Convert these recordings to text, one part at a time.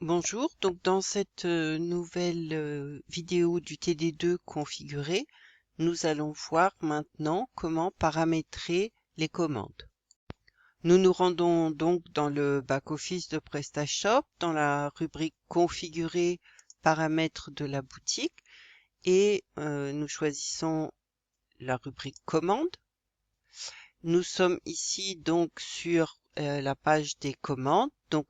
Bonjour, donc dans cette nouvelle vidéo du TD2 configuré, nous allons voir maintenant comment paramétrer les commandes. Nous nous rendons donc dans le back-office de PrestaShop, dans la rubrique configurer paramètres de la boutique et nous choisissons la rubrique commandes. Nous sommes ici donc sur la page des commandes. Donc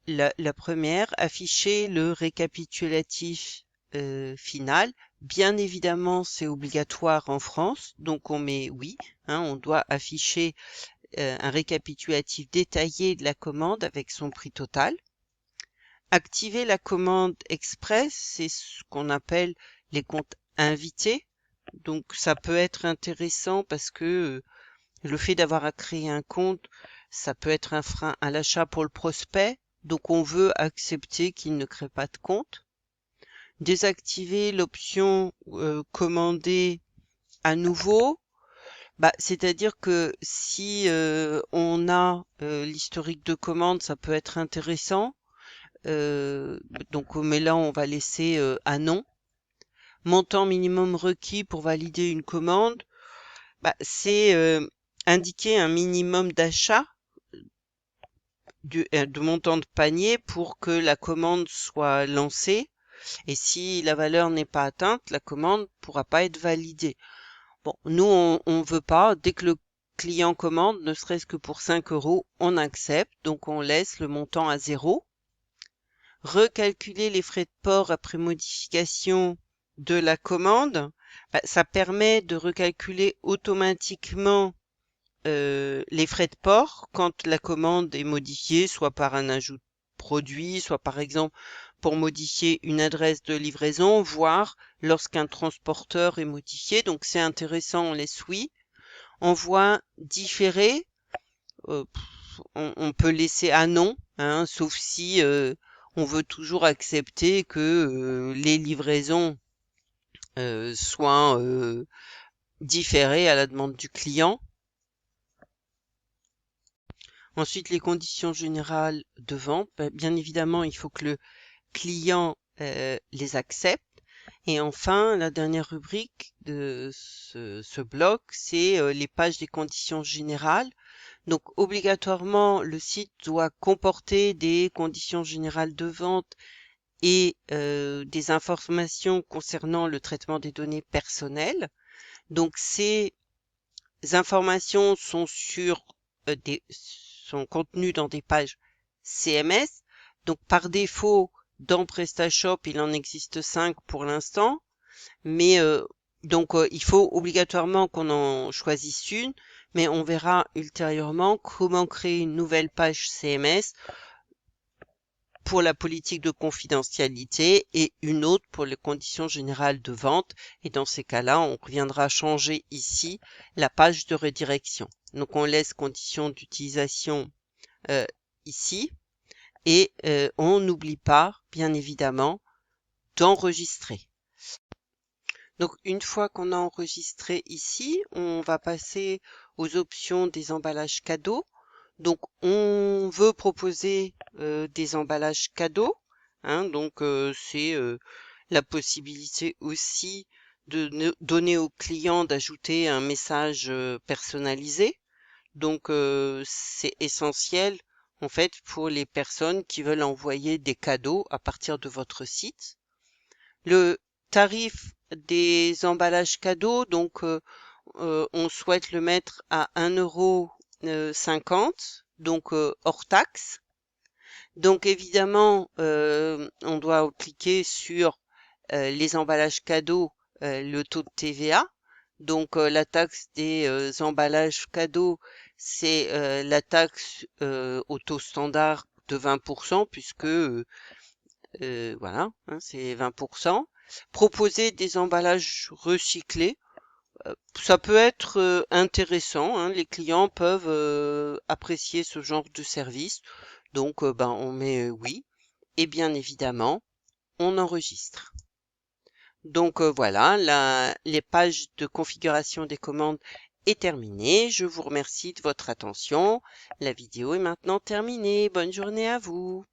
la première, afficher le récapitulatif final. Bien évidemment, c'est obligatoire en France, donc on met oui. On doit afficher un récapitulatif détaillé de la commande avec son prix total. Activer la commande express, c'est ce qu'on appelle les comptes invités. Donc ça peut être intéressant parce que le fait d'avoir à créer un compte, ça peut être un frein à l'achat pour le prospect. Donc on veut accepter qu'il ne crée pas de compte. Désactiver l'option commander à nouveau. C'est-à-dire que si on a l'historique de commande, ça peut être intéressant. Mais là, on va laisser à non. Montant minimum requis pour valider une commande, c'est indiquer un minimum d'achat de montant de panier pour que la commande soit lancée. Et si la valeur n'est pas atteinte, la commande pourra pas être validée. Bon, nous, on veut pas. Dès que le client commande, ne serait-ce que pour 5 €, on accepte. Donc, on laisse le montant à 0. Recalculer les frais de port après modification de la commande. Ça permet de recalculer automatiquement les frais de port quand la commande est modifiée, soit par un ajout de produit, soit par exemple pour modifier une adresse de livraison, voire lorsqu'un transporteur est modifié. Donc c'est intéressant, on laisse oui. Envoi différé, on peut laisser à non, sauf si on veut toujours accepter que les livraisons soient différées à la demande du client. Ensuite, les conditions générales de vente. Bien évidemment, il faut que le client les accepte. Et enfin, la dernière rubrique de ce bloc, c'est les pages des conditions générales. Donc, obligatoirement, le site doit comporter des conditions générales de vente et des informations concernant le traitement des données personnelles. Donc, ces informations sont sont contenues dans des pages CMS. Donc par défaut, dans PrestaShop, il en existe 5 pour l'instant, mais il faut obligatoirement qu'on en choisisse une, mais on verra ultérieurement comment créer une nouvelle page CMS pour la politique de confidentialité et une autre pour les conditions générales de vente. Et dans ces cas-là, on reviendra changer ici la page de redirection. Donc on laisse conditions d'utilisation ici et on n'oublie pas, bien évidemment, d'enregistrer. Donc une fois qu'on a enregistré ici, on va passer aux options des emballages cadeaux. Donc on veut proposer des emballages cadeaux, c'est la possibilité aussi de donner au client d'ajouter un message personnalisé. Donc c'est essentiel en fait pour les personnes qui veulent envoyer des cadeaux à partir de votre site. Le tarif des emballages cadeaux, donc on souhaite le mettre à 1,50 €, donc hors taxe. Donc évidemment, on doit cliquer sur les emballages cadeaux, le taux de TVA. Donc la taxe des emballages cadeaux, c'est la taxe au taux standard de 20%, puisque voilà, c'est 20%. Proposer des emballages recyclés, ça peut être intéressant, les clients peuvent apprécier ce genre de service. Donc on met oui et bien évidemment on enregistre. Donc voilà, les pages de configuration des commandes est terminée. Je vous remercie de votre attention. La vidéo est maintenant terminée. Bonne journée à vous.